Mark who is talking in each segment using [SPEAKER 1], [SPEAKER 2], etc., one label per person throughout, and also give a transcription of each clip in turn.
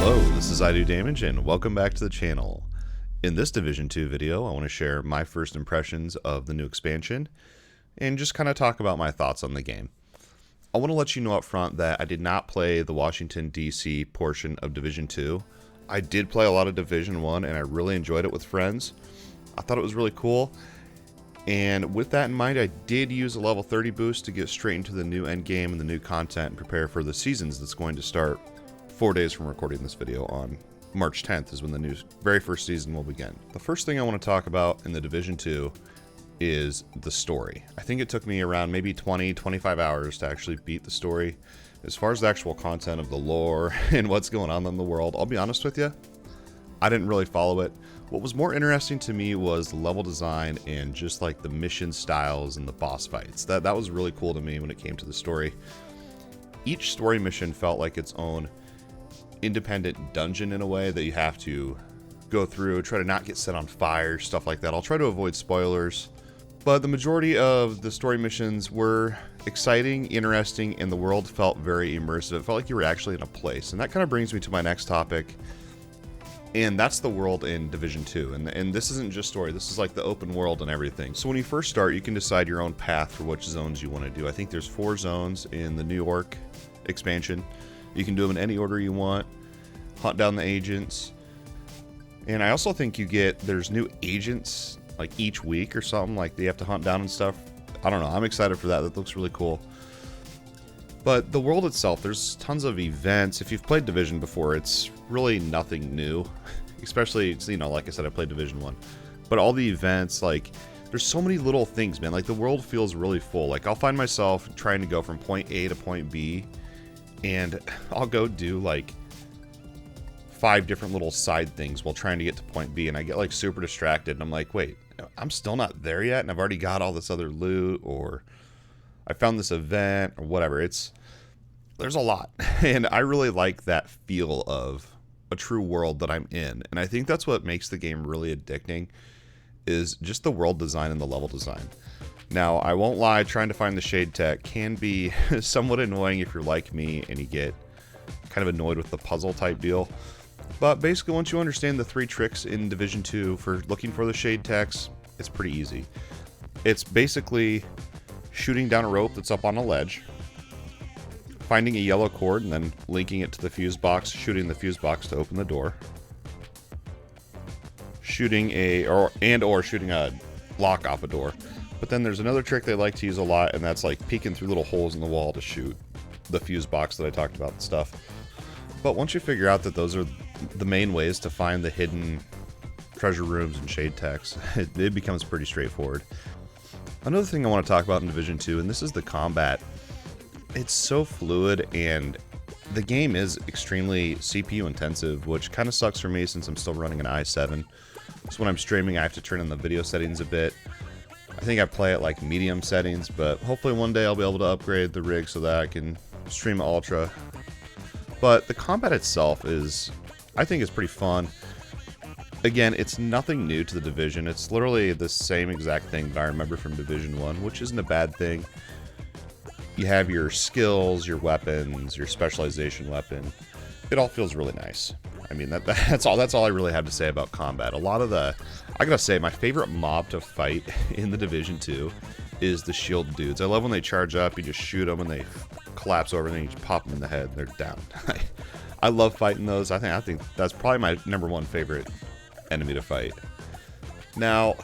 [SPEAKER 1] Hello, this is I Do Damage and welcome back to the channel. In this Division 2 video, I want to share my first impressions of the new expansion and just kind of talk about my thoughts on the game. I want to let you know up front that I did not play the Washington, D.C. portion of Division 2. I did play a lot of Division 1 and I really enjoyed it with friends. I thought it was really cool. And with that in mind, I did use a level 30 boost to get straight into the new endgame and the new content and prepare for the seasons that's going to start 4 days from recording this video. On March 10th is when the very first season will begin. The first thing I want to talk about in the Division 2 is the story. I think it took me around maybe 20-25 hours to actually beat the story. As far as the actual content of the lore and what's going on in the world, I'll be honest with you, I didn't really follow it. What was more interesting to me was the level design and just like the mission styles and the boss fights. That was really cool to me when it came to the story. Each story mission felt like its own independent dungeon in a way that you have to go through, try to not get set on fire, stuff like that. I'll try to avoid spoilers, but the majority of the story missions were exciting, interesting, and the world felt very immersive. It felt like you were actually in a place, and that kind of brings me to my next topic, and that's the world in Division 2. And this isn't just story, this is like the open world and everything. So when you first start, you can decide your own path for which zones you want to do. I think there's 4 zones in the New York expansion. You can do them in any order you want, hunt down the agents. And I also think there's new agents like each week or something, like they have to hunt down and stuff. I don't know, I'm excited for that. That looks really cool. But the world itself, there's tons of events. If you've played Division before, it's really nothing new. Especially, you know, like I said, I played Division 1. But all the events, like, there's so many little things, man. Like, the world feels really full. Like, I'll find myself trying to go from point A to point B, and I'll go do like 5 different little side things while trying to get to point B, and I get like super distracted, and I'm like, wait, I'm still not there yet, and I've already got all this other loot, or I found this event, or whatever. There's a lot, and I really like that feel of a true world that I'm in, and I think that's what makes the game really addicting, is just the world design and the level design. Now, I won't lie, trying to find the shade tech can be somewhat annoying if you're like me and you get kind of annoyed with the puzzle type deal. But basically, once you understand the 3 tricks in Division 2 for looking for the shade techs, it's pretty easy. It's basically shooting down a rope that's up on a ledge, finding a yellow cord and then linking it to the fuse box, shooting the fuse box to open the door, shooting shooting a lock off a door. But then there's another trick they like to use a lot, and that's like peeking through little holes in the wall to shoot the fuse box that I talked about and stuff. But once you figure out that those are the main ways to find the hidden treasure rooms and shade techs, it becomes pretty straightforward. Another thing I want to talk about in Division 2, and this is the combat. It's so fluid, and the game is extremely CPU intensive, which kind of sucks for me since I'm still running an i7. So when I'm streaming, I have to turn on the video settings a bit. I think I play at like medium settings, but hopefully one day I'll be able to upgrade the rig so that I can stream ultra. But the combat itself I think is pretty fun. Again, it's nothing new to the Division. It's literally the same exact thing that I remember from Division 1, which isn't a bad thing. You have your skills, your weapons, your specialization weapon. It all feels really nice. I mean, that's all I really have to say about combat. I gotta say, my favorite mob to fight in the Division 2 is the shield dudes. I love when they charge up, you just shoot them and they collapse over and then you just pop them in the head and they're down. I love fighting those. I think that's probably my #1 favorite enemy to fight. Now,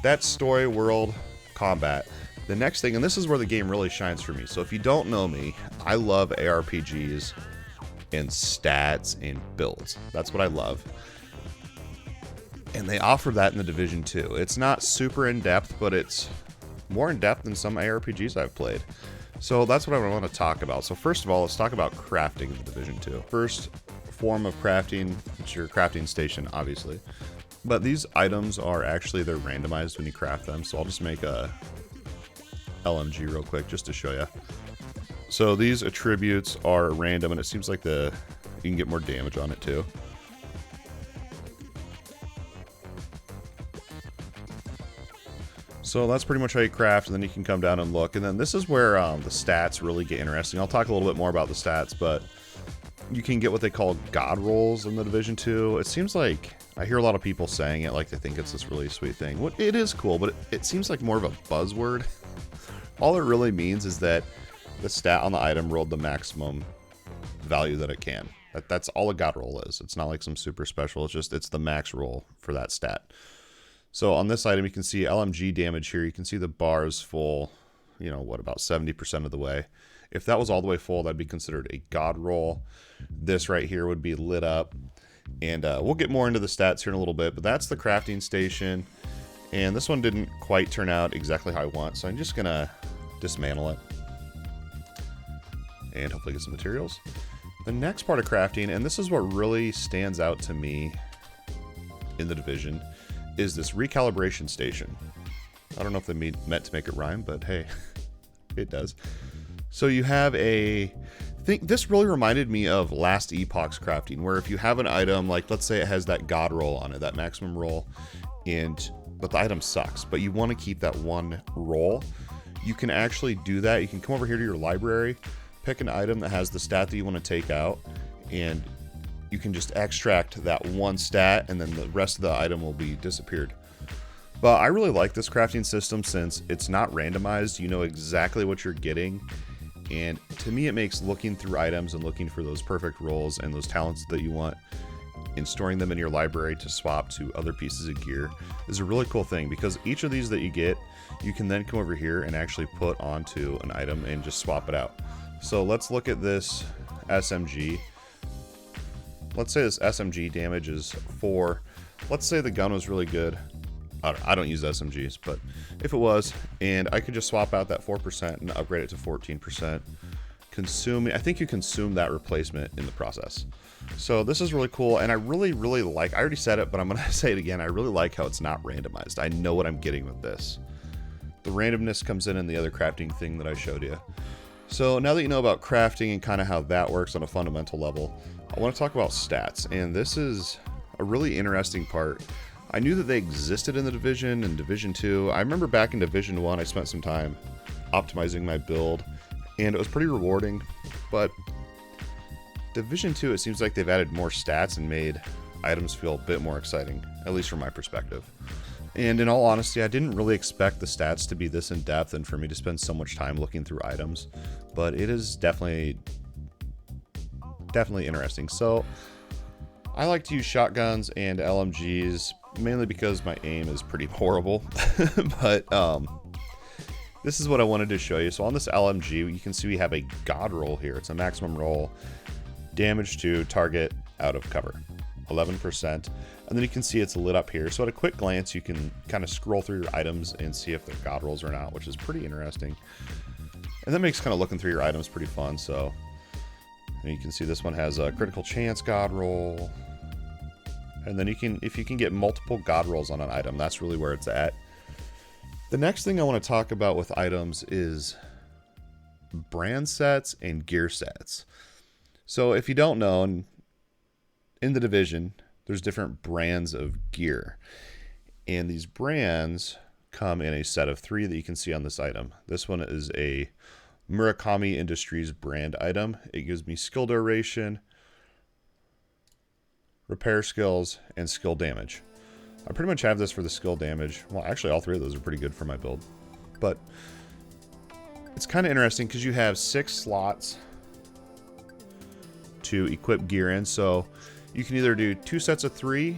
[SPEAKER 1] that story world combat. The next thing, and this is where the game really shines for me. So if you don't know me, I love ARPGs and stats and builds. That's what I love. And they offer that in the Division 2. It's not super in-depth, but it's more in-depth than some ARPGs I've played. So that's what I want to talk about. So first of all, let's talk about crafting in the Division 2. First form of crafting, it's your crafting station, obviously. But these items they're randomized when you craft them. So I'll just make a LMG real quick just to show you. So these attributes are random, and it seems like you can get more damage on it too. So that's pretty much how you craft, and then you can come down and look. And then this is where the stats really get interesting. I'll talk a little bit more about the stats, but You can get what they call God rolls in the Division 2. It seems like I hear a lot of people saying it like they think it's this really sweet thing. What it is cool, but it seems like more of a buzzword. All it really means is that the stat on the item rolled the maximum value that it can. That's all a God roll is. It's not like some super special. It's the max roll for that stat. So on this item, you can see LMG damage here. You can see the bar is full, you know, what, about 70% of the way. If that was all the way full, that'd be considered a God roll. This right here would be lit up. And we'll get more into the stats here in a little bit, but that's the crafting station. And this one didn't quite turn out exactly how I want, so I'm just going to dismantle it. And hopefully get some materials. The next part of crafting, and this is what really stands out to me in the Division, is this recalibration station. I don't know if they meant to make it rhyme, but hey, it does. So you have this really reminded me of Last Epoch's crafting, where if you have an item, like let's say it has that God roll on it, that maximum roll, but the item sucks, but you want to keep that one roll, you can actually do that. You can come over here to your library, pick an item that has the stat that you want to take out, and you can just extract that one stat, and then the rest of the item will be disappeared. But I really like this crafting system since it's not randomized. You know exactly what you're getting. And to me, it makes looking through items and looking for those perfect rolls and those talents that you want and storing them in your library to swap to other pieces of gear is a really cool thing, because each of these that you get, you can then come over here and actually put onto an item and just swap it out. So let's look at this SMG. Let's say this SMG damage is 4. Let's say the gun was really good. I don't use SMGs, but if it was, and I could just swap out that 4% and upgrade it to 14%, I think you consume that replacement in the process. So this is really cool, and I really like, I already said it, but I'm going to say it again, I really like how it's not randomized. I know what I'm getting with this. The randomness comes in the other crafting thing that I showed you. So now that you know about crafting and kind of how that works on a fundamental level, I want to talk about stats, and this is a really interesting part. I knew that they existed in the Division and Division 2. I remember back in Division 1, I spent some time optimizing my build, and it was pretty rewarding, but Division 2, it seems like they've added more stats and made items feel a bit more exciting, at least from my perspective. And in all honesty, I didn't really expect the stats to be this in-depth and for me to spend so much time looking through items, but it is definitely interesting. So I like to use shotguns and LMGs, mainly because my aim is pretty horrible, but this is what I wanted to show you. So on this LMG, you can see we have a God roll here. It's a maximum roll, damage to target out of cover, 11%. And then you can see it's lit up here. So at a quick glance, you can kind of scroll through your items and see if they're God rolls or not, which is pretty interesting. And that makes kind of looking through your items pretty fun. So and you can see this one has a critical chance God roll. And then if you can get multiple God rolls on an item, that's really where it's at. The next thing I want to talk about with items is brand sets and gear sets. So if you don't know, in the Division, there's different brands of gear. And these brands come in a set of 3 that you can see on this item. This one is a Murakami Industries brand item. It gives me skill duration, repair skills, and skill damage. I pretty much have this for the skill damage. Well, actually, all 3 of those are pretty good for my build. But it's kind of interesting because you have 6 slots to equip gear in. So you can either do 2 sets of 3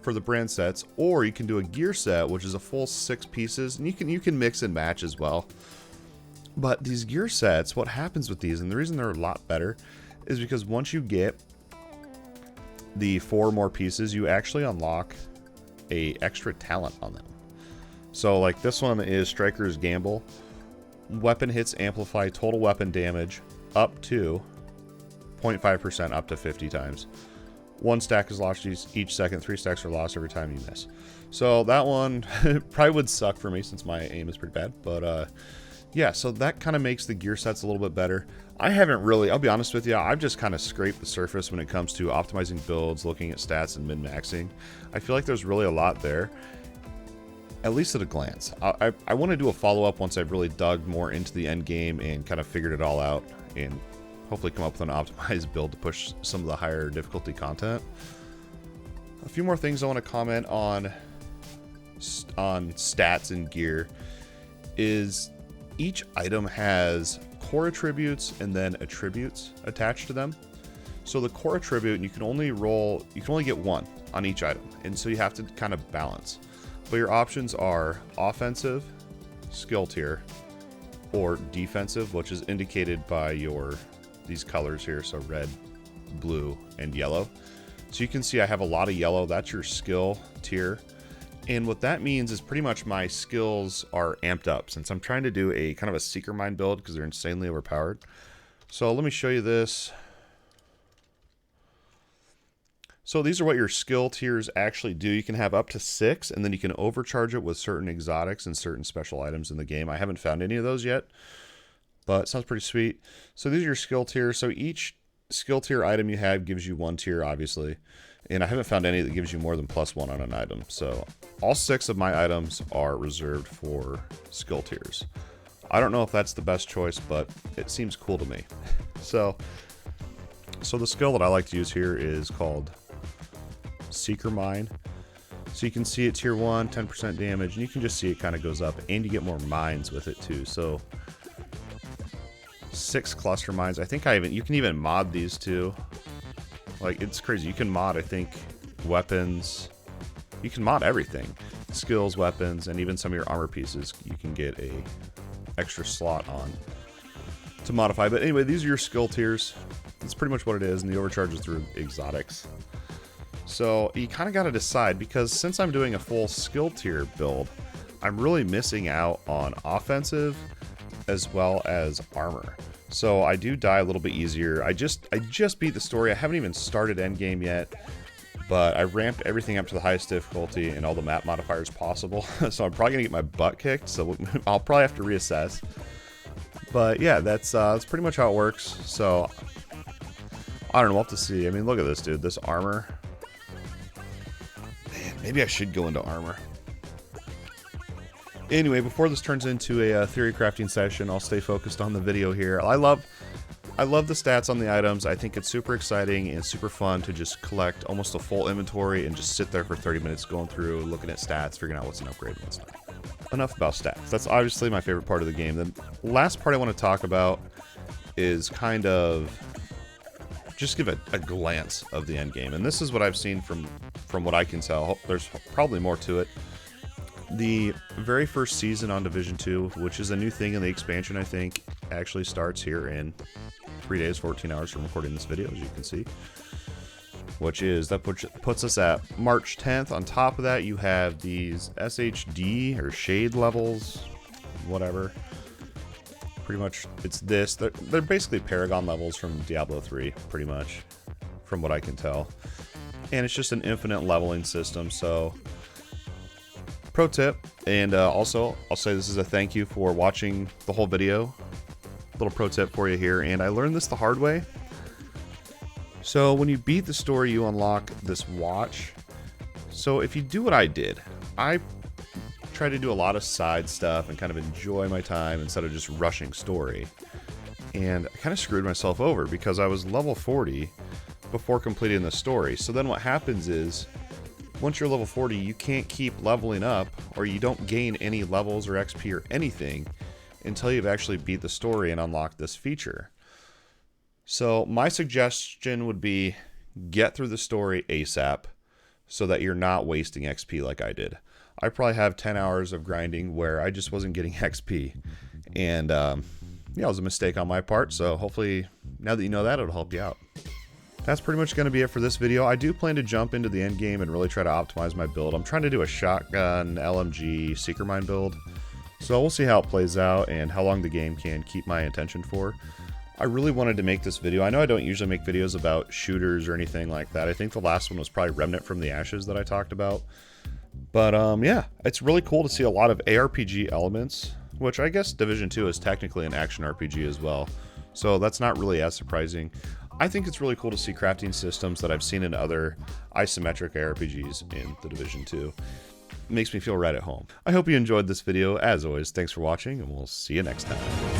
[SPEAKER 1] for the brand sets, or you can do a gear set, which is a full 6 pieces, and you can mix and match as well. But these gear sets, what happens with these, and the reason they're a lot better, is because once you get the 4 more pieces, you actually unlock a extra talent on them. So like this one is Striker's Gamble. Weapon hits amplify total weapon damage up to 0.5% up to 50 times. 1 stack is lost each second. 3 stacks are lost every time you miss. So that one probably would suck for me since my aim is pretty bad. But yeah, so that kind of makes the gear sets a little bit better. I haven't really, I'll be honest with you, I've just kind of scraped the surface when it comes to optimizing builds, looking at stats, and min-maxing. I feel like there's really a lot there, at least at a glance. I want to do a follow-up once I've really dug more into the end game and kind of figured it all out, and hopefully come up with an optimized build to push some of the higher difficulty content. A few more things I want to comment on stats and gear is each item has core attributes and then attributes attached to them. So the core attribute, you can only get one on each item, and so you have to kind of balance. But your options are offensive, skill tier, or defensive, which is indicated by these colors here, so red, blue, and yellow. So you can see I have a lot of yellow. That's your skill tier. And what that means is pretty much my skills are amped up since I'm trying to do a kind of a seeker mine build because they're insanely overpowered. So let me show you this. So these are what your skill tiers actually do. You can have up to 6, and then you can overcharge it with certain exotics and certain special items in the game. I haven't found any of those yet, but it sounds pretty sweet. So these are your skill tiers. So each skill tier item you have gives you 1 tier, obviously. And I haven't found any that gives you more than +1 on an item. So all 6 of my items are reserved for skill tiers. I don't know if that's the best choice, but it seems cool to me. So the skill that I like to use here is called Seeker Mine. So you can see it tier 1, 10% damage, and you can just see it kind of goes up, and you get more mines with it too. So 6 cluster mines. I think you can even mod these too. Like, it's crazy. You can mod, I think, weapons. You can mod everything. Skills, weapons, and even some of your armor pieces you can get a extra slot on to modify. But anyway, these are your skill tiers. That's pretty much what it is, and the overcharge is through exotics. So you kind of got to decide, because since I'm doing a full skill tier build, I'm really missing out on offensive as well as armor. So I do die a little bit easier. I just beat the story. I haven't even started endgame yet, but I ramped everything up to the highest difficulty and all the map modifiers possible. So I'm probably gonna get my butt kicked. So I'll probably have to reassess. But yeah, that's pretty much how it works. So I don't know. We'll have to see. I mean, look at this, dude. This armor. Man, maybe I should go into armor. Anyway, before this turns into a theory crafting session, I'll stay focused on the video here. I love the stats on the items. I think it's super exciting and super fun to just collect almost a full inventory and just sit there for 30 minutes going through, looking at stats, figuring out what's an upgrade and what's not. Enough about stats. That's obviously my favorite part of the game. The last part I want to talk about is kind of just give a glance of the end game. And this is what I've seen from what I can tell. There's probably more to it. The very first season on Division 2, which is a new thing in the expansion, I think, actually starts here in 3 days, 14 hours from recording this video, as you can see. That puts us at March 10th. On top of that, you have these SHD or shade levels, whatever. Pretty much, it's this. They're basically Paragon levels from Diablo 3, pretty much, from what I can tell. And it's just an infinite leveling system, so... Pro tip, and also I'll say this is a thank you for watching the whole video. Little pro tip for you here, and I learned this the hard way. So when you beat the story, you unlock this watch. So if you do what I did, I try to do a lot of side stuff and kind of enjoy my time instead of just rushing story. And I kind of screwed myself over because I was level 40 before completing the story. So then what happens is, once you're level 40, you can't keep leveling up, or you don't gain any levels or XP or anything until you've actually beat the story and unlocked this feature. So my suggestion would be get through the story ASAP so that you're not wasting XP like I did. I probably have 10 hours of grinding where I just wasn't getting XP. And yeah, it was a mistake on my part, so hopefully now that you know that, it'll help you out. That's pretty much going to be it for this video. I do plan to jump into the end game and really try to optimize my build. I'm trying to do a shotgun, LMG, Seeker Mine build. So we'll see how it plays out and how long the game can keep my attention for. I really wanted to make this video. I know I don't usually make videos about shooters or anything like that. I think the last one was probably Remnant from the Ashes that I talked about. But yeah, it's really cool to see a lot of ARPG elements, which I guess Division 2 is technically an action RPG as well. So that's not really as surprising. I think it's really cool to see crafting systems that I've seen in other isometric ARPGs in the Division 2. It makes me feel right at home. I hope you enjoyed this video. As always, thanks for watching, and we'll see you next time.